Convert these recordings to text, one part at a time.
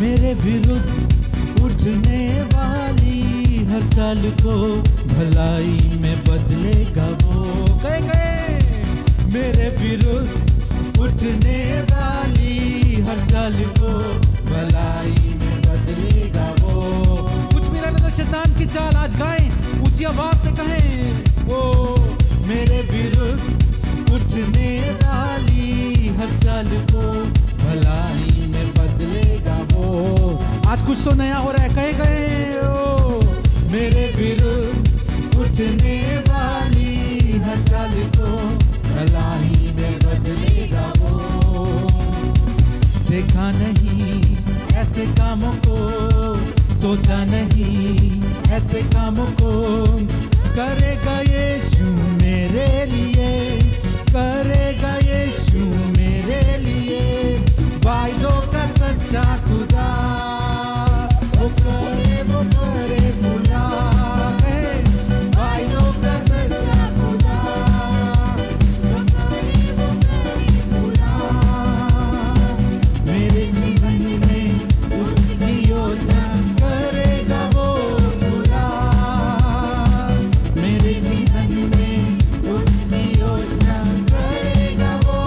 मेरे विरुद्ध उठने वाली हर चाल को भलाई में बदलेगा वो। गए मेरे विरुद्ध उठने वाली हर चाल को भलाई में बदलेगा वो। कुछ भी रहने दो, शैतान की चाल आज गाएं, ऊंची आवाज से कहें। ओ मेरे विरुद्ध उठने वाली हर चाल को भलाई में बदलेगा वो। आज कुछ तो नया हो रहा है, कहे ओ मेरे विरुद्ध उठने वाली हर चाल को भलाई में बदलेगा वो। देखा नहीं ऐसे कामों को, सोचा नहीं ऐसे कामों को, करेगा यीशु मेरे लिए, करेगा यीशु मेरे लिए। वायदों का सच्चा खुदा, वो करे पूरा है। वायदों का सच्चा खुदा, वो करे पूरा। मेरे जीवन में उसकी योजना करेगा वो पूरा। मेरे जीवन में उसकी योजना करेगा वो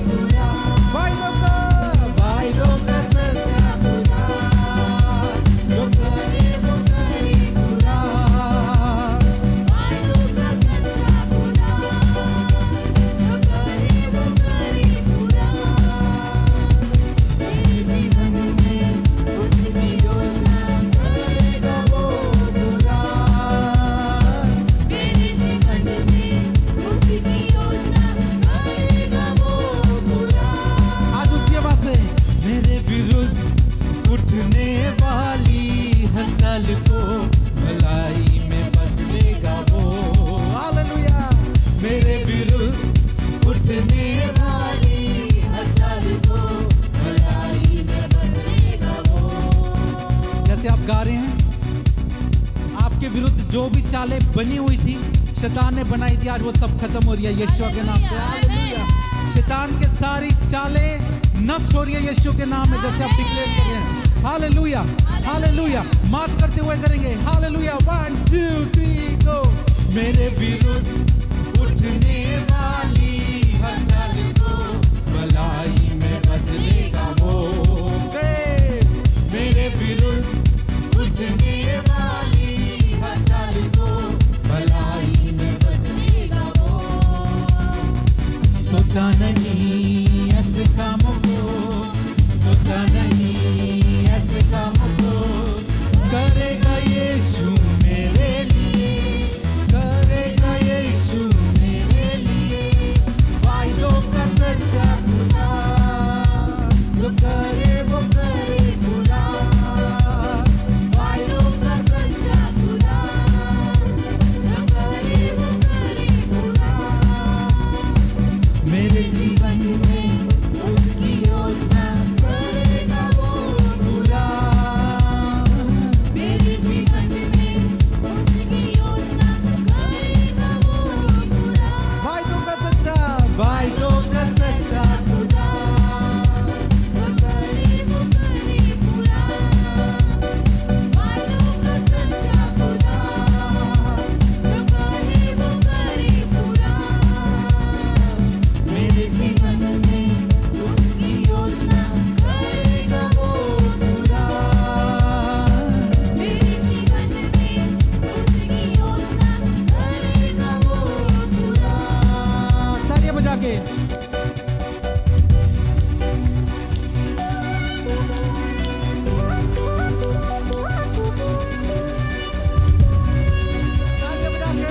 पूरा। वायदों का सच्चा खुदा, जो करे वो करे पूरा। वायदों का सच्चा खुदा, जो करे वो करे पूरा। मेरे जीवन में उसकी योजना करेगा वो पूरा। मेरे जीवन में उसकी योजना करेगा वो पूरा। आज ऊंची आवाज से, मेरे विरुद्ध उठने वाली हर चाल को भलाई में बदलेगा वो। हालेलुया। मेरे विरुद्ध उठने वाली हर चाल को भलाई में बदलेगा वो। जैसे आप गा रहे हैं, आपके विरुद्ध जो भी चालें बनी हुई थी, शैतान ने बनाई थी, आज वो सब खत्म हो रही है यीशु के नाम से। हालेलुया। शैतान के सारी चालें नष्ट हो रही है यीशु के नाम में, जैसे आप डिक्लेयर कर रहे हैं। Hallelujah, hallelujah. मार्च करते हुए करेंगे। हालेलुया। 1 2 3 गो। मेरे विरुद्ध उठने वाली हर चाल को भलाई में बदलेगा वो। मेरे विरुद्ध उठने वाली हर चाल को भलाई में बदलेगा वो। सोचा नहीं ऐसे कामों को, सोचा नहीं ऐसे कामों को, करेगा यीशु मेरे लिए, करेगा यीशु मेरे लिए। वायदों का सच्चा खुदा, जो करे वो करे पूरा। वायदों का सच्चा खुदा, जो करे वो करे पूरा। मेरे जीवन में उसकी योजना करेगा वो पूरा। मेरे जीवन में उसकी योजना करेगा वो पूरा। वायदों का सच्चा, वायदों का सच्चा खुदा, जो करे वो करे पूरा। वायदों का सच्चा खुदा, जो करे वो करे पूरा। मेरे जीवन में उसकी योजना करेगा वो पूरा। मेरे जीवन में उसकी योजना करेगा वो पूरा। तालियां बजा के। तालियां बजा के।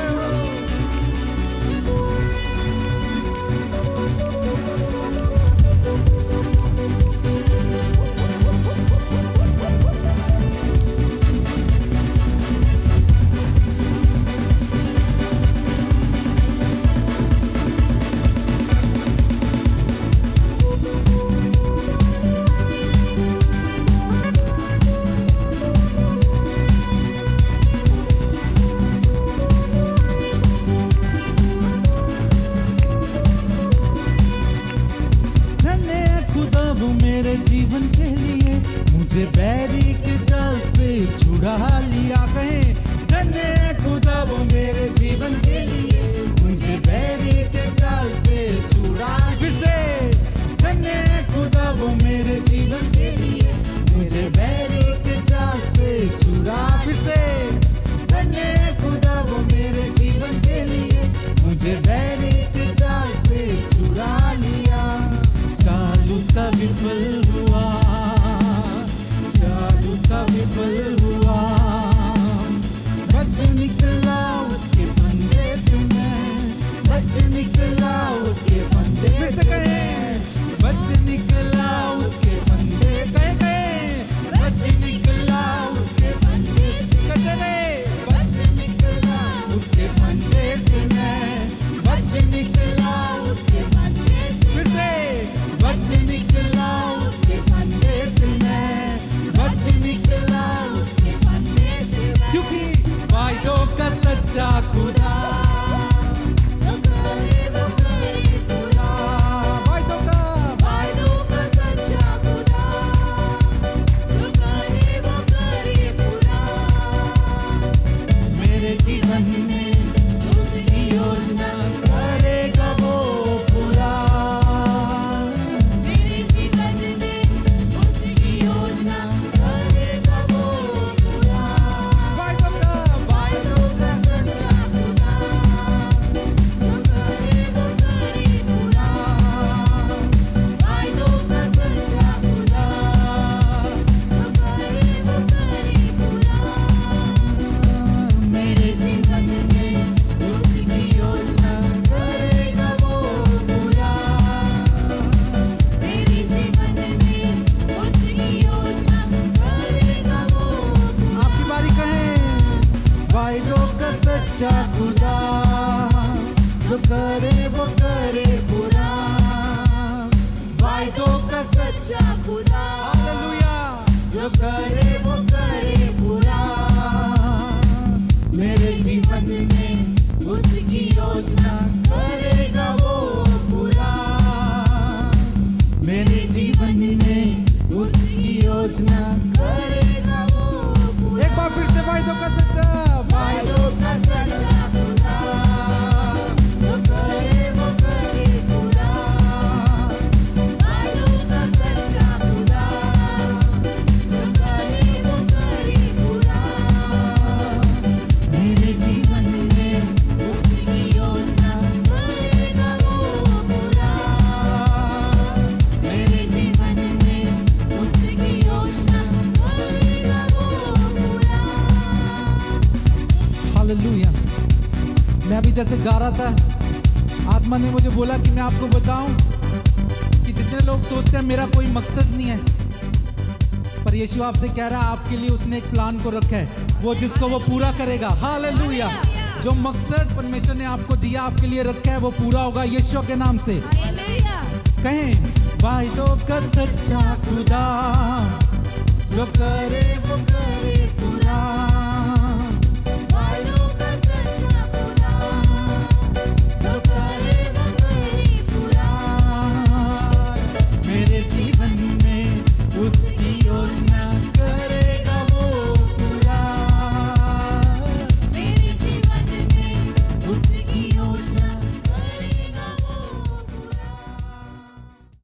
मुझे बैरी के जाल से छुड़ा लिया। कहें धन्य खुदा वो मेरे जीवन के लिए, मुझे बैरी के जाल से छुड़ा। फिर से धन्य खुदा वो मेरे जीवन के लिए, मुझे बैरी के जाल से छुड़ा। फिर से धन्य खुदा वो मेरे जीवन के लिए, मुझे बैरी के जाल से छुड़ा लिया। चाल उसका विफल हुआ, चाल उसका विफल हुआ, बच निकला उसके फंदे से मैं, बच निकला उसके फंदे से। कहें बच निकला उसके फंदे, कहें कहें बच निकला उसके फंदे से। कजरे बच निकला उसके फंदे से मैं, बच निकला उसके फंदे से। फिर से बच निकला उसके फंदे से मैं, बच निकला उसके फंदे से मैं। क्योंकि वायदों का सच्चा खुदा, जो करे वो करे पूरा। वायदों का सच्चा खुदा, जो करे वो करे पूरा। मेरे जीवन में उसकी योजना करेगा वो पूरा। मेरे जीवन में उसकी योजना करेगा वो पूरा। वायदों का सच्चा खुदा, जो करे वो करे पूरा। वायदों का सच्चा खुदा, जो करे वो करे पूरा। मेरे जीवन में उसकी योजना करेगा वो पूरा। मेरे जीवन में उसकी योजना करेगा वो पूरा। आपकी बारी कहें वायदों का सच्चा खुदा, जो करे वो करे पूरा। वायदों का सच्चा खुदा, हालेलुया, जो करे वो करे पूरा। मेरे जीवन में उसकी योजना करेगा वो पूरा। मेरे जीवन में उसकी योजना करेगा वो पूरा। एक बार फिर से वायदों का सच्चा खुदा, जो करे वो करे पूरा। वायदों का सच्चा खुदा, जो करे वो करे पूरा। मेरे जीवन में उसकी योजना करेगा वो पूरा। मेरे जीवन में उसकी योजना करेगा वो पूरा। हालेलुया। मैं अभी जैसे गा रहा था, आत्मा ने मुझे बोला कि मैं आपको बताऊं कि जितने लोग सोचते हैं मेरा कोई मकसद नहीं है, पर यीशु आपसे कह रहा है आपके लिए उसने एक प्लान को रखा है, वो जिसको वो पूरा करेगा। हालेलुया। जो मकसद परमेश्वर ने आपको दिया, आपके लिए रखा है, वो पूरा होगा यीशु के नाम से। कहें वायदों का सच्चा खुदा, जो करे वो